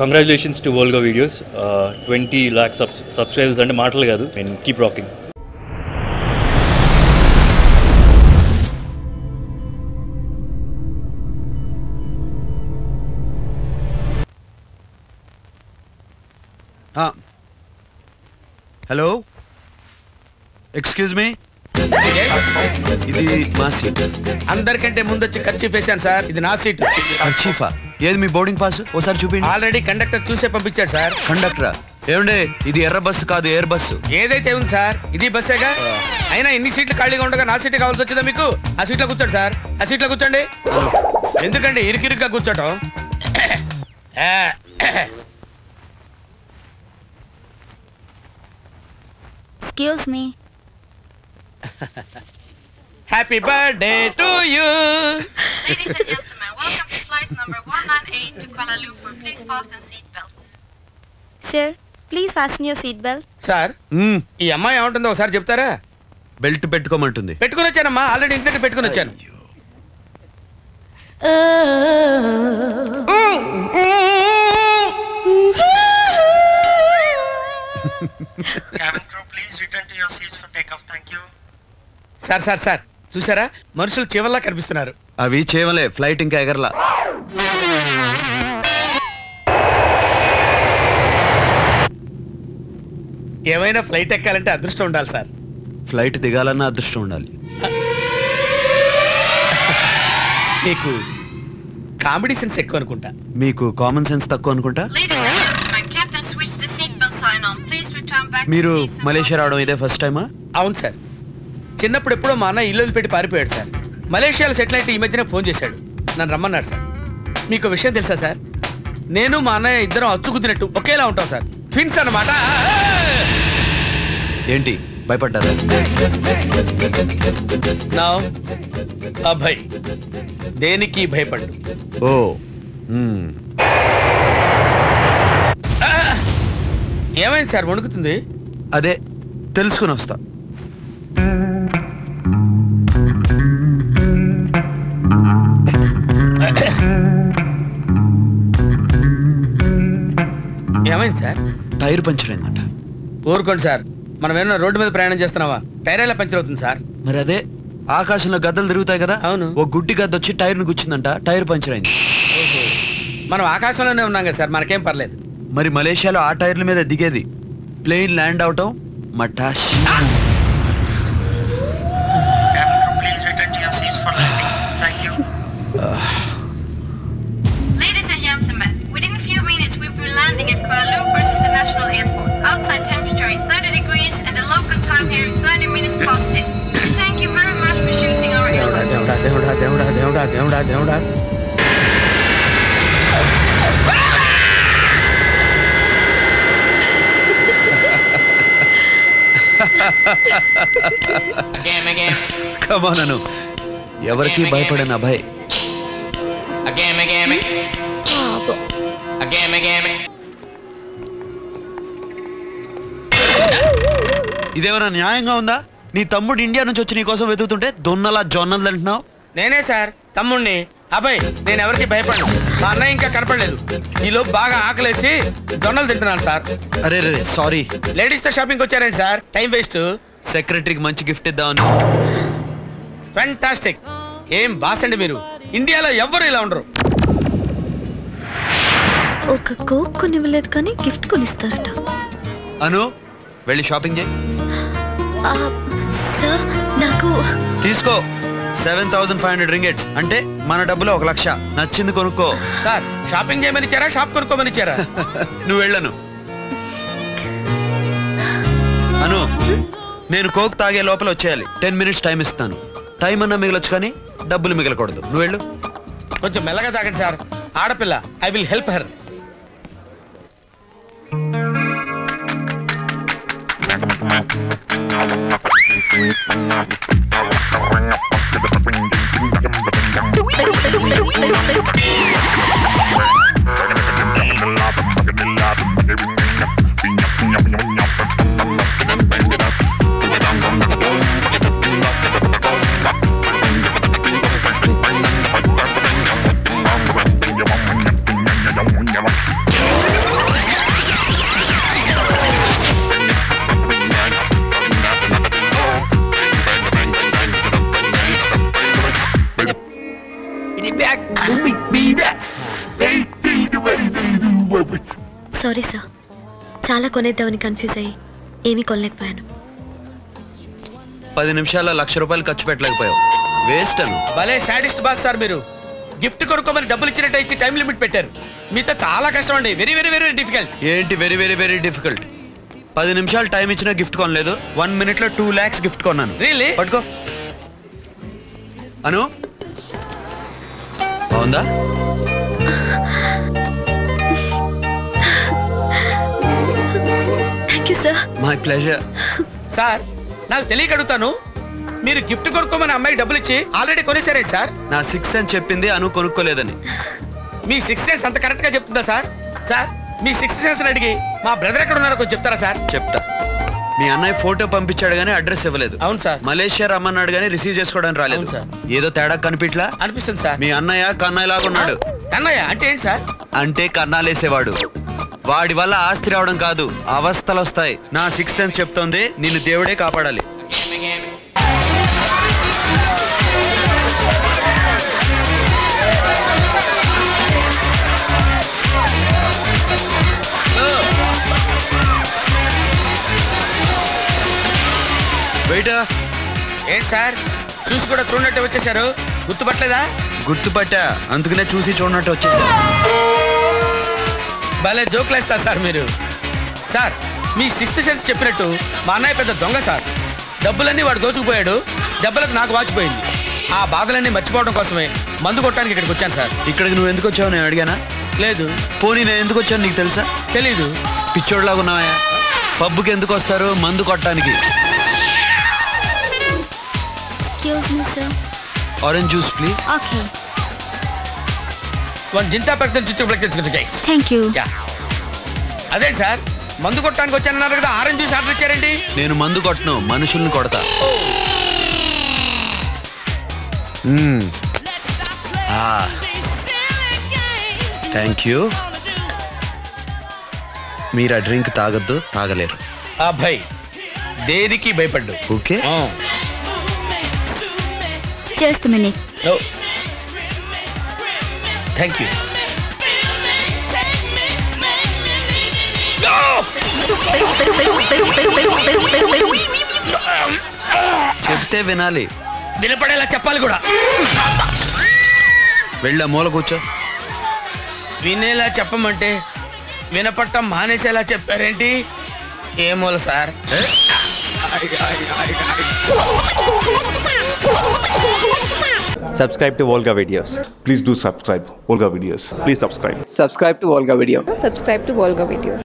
Congratulations to Volga videos. 20 lakh subscribers అంటే మాటలు కాదు. And keep rocking. Hello, excuse me, ఇది మా సీట్. అందరికంటే ముందు వచ్చి ఖర్చీఫ్ వేశాను సార్. ఇది నా సీట్. ఖర్చీఫా? ఏది మీ బోర్డింగ్ పాస్? ఓసారి చూపిండి. ఆల్రెడీ కండక్టర్ చూసే పంపించాడు సార్. కండక్టరా? ఏమండే, ఇది ఎర్ర బస్సు కాదు, ఎయిర్ బస్సు. ఏదైతే ఉంది సార్, ఇది బస్సేగా. అయినా ఎన్ని సీట్లు ఖాళీగా ఉండగా నా సీట్ కావాల్సి వచ్చిందా మీకు? ఆ సీట్లో కూర్చోండి సార్, ఆ సీట్లో కూర్చోండి. ఎందుకండి ఇరుకిరుగ్గా కూర్చోటం? Excuse me. Happy birthday to you. Ladies and gentlemen, welcome to flight number 198 to Kuala Lumpur. Please fasten seat belts. Sir, please fasten your seat belt. Sir, ఈ అమ్మాయి ఏమంటుందో ఒకసారి చెప్తారా? బెల్ట్ పెట్టుకోమంటుంది. పెట్టుకుని వచ్చానమ్మా, ఆల్రెడీ ఇంట్లో పెట్టుకుని వచ్చాను. Cabin crew, please return to your seats for takeoff. Thank you. Sir sir sir, చూసారా మనుషులు చివరిలా కనిపిస్తున్నారు. అవి చేవలే, ఫ్లైట్ ఇంకా ఎగరలా. ఏమైనా ఫ్లైట్ ఎక్కాలంటే అదృష్టం ఉండాలి సార్. ఫ్లైట్ దిగాలన్నా అదృష్టం ఉండాలి. మీకు కామెడీ సెన్స్ ఎక్కువ అనుకుంటా. మీకు కామన్ సెన్స్ తక్కువ అనుకుంటా. Ladies and gentlemen, Captain switched the seatbelt sign on. Please return back to మీరు seats and మలేషియా రావడం ఇదే ఫస్ట్ టైమా? అవును సార్, చిన్నప్పుడు ఎప్పుడో మా అన్న ఇల్లు పెట్టి పారిపోయాడు సార్. మలేషియాలో సెటిల్ అయితే ఈ మధ్యనే ఫోన్ చేశాడు, నన్ను రమ్మన్నాడు సార్. మీకు విషయం తెలుసా సార్, నేను మా అన్నయ్య ఇద్దరం అచ్చుకుద్దినట్టు ఒకేలా ఉంటాం సార్. ట్విన్స్ అన్నమాట. ఏంటి భయపడ్డారా? నా అభయ్ దేనికి భయపడ్డు. ఓ, ఏమైంది సార్, వణుకుతుంది? అదే తెలుసుకుని వస్తా. ఏమైంది సార్? టైర్ పంచర్ అయిందంట. ఊరుకోండి సార్, మనం ఏమన్నా రోడ్డు మీద ప్రయాణం చేస్తున్నావా? టైర్ ఎలా పంచర్ అవుతుంది సార్? మరి అదే ఆకాశంలో గద్దలు తిరుగుతాయి కదా. అవును. ఓ గుడ్డి గద్ద వచ్చి టైర్ను గుచ్చిందంట, టైర్ పంచర్ అయింది. మనం ఆకాశంలోనే ఉన్నాం కదా సార్, మనకేం పర్లేదు. మరి మలేషియాలో ఆ టైర్ల మీద దిగేది, ప్లేన్ ల్యాండ్ అవటం మటాష్. Cabin crew, please return to your seats for landing. Thank you. Ladies and gentlemen, within a few minutes we'll be landing at Kuala Lumpur's International Airport. Outside temperature is 30 degrees and the local time here is 30 minutes past 10. Thank you very much for choosing our airline. దేవుడా దేవుడా దేవుడా దేవుడా దేవుడా దేవుడా. కమానను ఎవరికి భయపడని అభయ్. ఇదేమైనా న్యాయంగా ఉందా? నీ తమ్ముడు ఇండియా నుంచి వచ్చి నీ కోసం వెతుకుతుంటే దొన్నలా జొన్నలు తింటున్నావు. నేనే సార్ తమ్ముణ్ణి. అబ్బాయి నేను ఎవరికి భయపడను. మా అన్నయ్య ఇంకా కనపడలేదు. ఈలోపు బాగా ఆకలేసి జొన్నలు తింటున్నాను సార్. అరే రే సారీ. లేడీస్ తో షాపింగ్ వచ్చారండి సార్, టైం వేస్ట్. సెక్రటరీకి మంచి గిఫ్ట్ ఇద్దామని. ఫ్యాంటాస్టిక్. ఏం బాస్ అండి మీరు, ఇండియాలో ఎవ్వరు ఇలా ఉండరు. ఒక కోక్ కొనివ్వలేదు కానీ గిఫ్ట్ కొనిస్తారట. అను వెళ్ళి షాపింగ్ చేయి. సార్ నాకు తీసుకో 7,500 ringgits, అంటే మన డబ్బులో 1,00,000. నచ్చింది కొనుక్కో. సార్ షాపింగ్ చేయమని ఇచ్చారా, షాప్ కొనుక్కోమని ఇచ్చారా? నువ్వు వెళ్ళను. అను నేను కోక్ తాగే లోపల వచ్చేయాలి. 10 minutes టైం ఇస్తాను. టైం అన్నా మిగలొచ్చు కానీ డబ్బులు మిగలకూడదు. నువ్వు వెళ్ళు. కొంచెం మెల్లగా తాగండి సార్, ఆడపిల్ల. I will help her. చాలా కొనేద్దామని కన్ఫ్యూజ్ అయ్యి ఏమీ కొనలేకపోయాను. 10 నిమిషాల్లో ₹1,00,000 ఖర్చు పెట్టలేకపోయావు. వేస్ట్ అను. భలే సాడిస్ట్ బాస్ సార్ మీరు. గిఫ్ట్ కొనుక్కోమని డబ్బులు ఇచ్చినట్టు ఇచ్చి టైం లిమిట్ పెట్టారు. మీతో చాలా కష్టం అండి. Very very very difficult. ఏంటి వెరీ వెరీ వెరీ డిఫికల్ట్? 10 నిమిషాలు టైం ఇచ్చినా గిఫ్ట్ కొనలేదు. 1 minute లో 2 lakhs గిఫ్ట్ కొన్నాను. రియల్లీ? పట్టుకో. అను బాగుందా? Thank you sir. My pleasure. Sir నాకు తెలియక అడుగుతాను, మీరు గిఫ్ట్ కొనుక్కోమని అమ్మాయి డబ్బులు ఇచ్చి ఆల్రెడీ కొనేసారేంటి సార్? నా 6 అని చెప్పింది అను కొనుక్కోలేదని. మీ 6 సెన్స్ అంత కరెక్ట్ గా చెప్తుందా సార్? సార్ మీ 6 సెన్స్ అడిగి మా బ్రదర్ ఎక్కడ ఉన్నారో కొంచెం చెప్తారా సార్? చెప్తా. మీ అన్నయ్య ఫోటో పంపించాడు గానీ అడ్రస్ ఇవ్వలేదు. అవును సార్. మలేషియా రమ్మన్నాడు గానీ రిసీవ్ చేసుకోవడానికి రాలేదు. అవును సార్. ఏదో తేడా కనిపిట్లా అనిపిస్తుంది సార్. మీ అన్నయ్య కన్నయ్య లాగా ఉన్నాడు. కన్నయ్య అంటే ఏంటి సార్? అంటే కన్నాలేసేవాడు. వాడి వల్ల ఆస్తి రావడం కాదు, అవస్థలు వస్తాయి. నా 6 సెన్స్ చెప్తోంది నిన్ను దేవుడే కాపాడాలి. వెయిట్. ఏంటి సార్ చూసి కూడా చూడనట్టు వచ్చేసారు? గుర్తుపట్టలేదా? గుర్తుపట్టా, అందుకనే చూసి చూడనట్టు వచ్చేసా. భలే జోకులేస్తారు సార్ మీరు. సార్ మీ 6th సెన్స్ చెప్పినట్టు మా అన్నయ్య పెద్ద దొంగ సార్. డబ్బులన్నీ వాడు దోచుకుపోయాడు. దెబ్బలకు నాకు వాచిపోయింది. ఆ బాధలన్నీ మర్చిపోవడం కోసమే మందు కొట్టడానికి ఇక్కడికి వచ్చాను సార్. ఇక్కడికి నువ్వు ఎందుకు వచ్చావు నేను అడిగానా? లేదు. పోనీ నేను ఎందుకు వచ్చాను నీకు తెలుసా? తెలీదు. పిచ్చోడ్లాగా ఉన్నావా? పబ్బుకి ఎందుకు వస్తారు? మందు కొట్టడానికి. Excuse me sir. Orange juice please. Okay. One Zinta పెడతాను చుట్టూ. Thank you. అదేంటి సార్ మందు కొట్టడానికి వచ్చానన్నారు కదా, ఆరెంజ్ జ్యూస్ ఆర్డర్ ఇచ్చారండి? నేను మందు కొట్టను, మనుషుల్ని కొడతా. Thank you. మీరు ఆ డ్రింక్ తాగొద్దు, తాగలేరు. అబ్బాయి దేనికి భయపడ్డు. Okay. Just minute. Thank you. చెప్తే వినాలి, వినపడేలా చెప్పాలి కూడా. వెళ్ళా మూల కూర్చో. వినేలా చెప్పమంటే వినపట్టం మానేసేలా చెప్పారేంటి? ఏమోల sir. Subscribe to Volga Videos. Please do subscribe Volga Videos. Please subscribe. Subscribe to Volga Video. Subscribe to Volga Videos.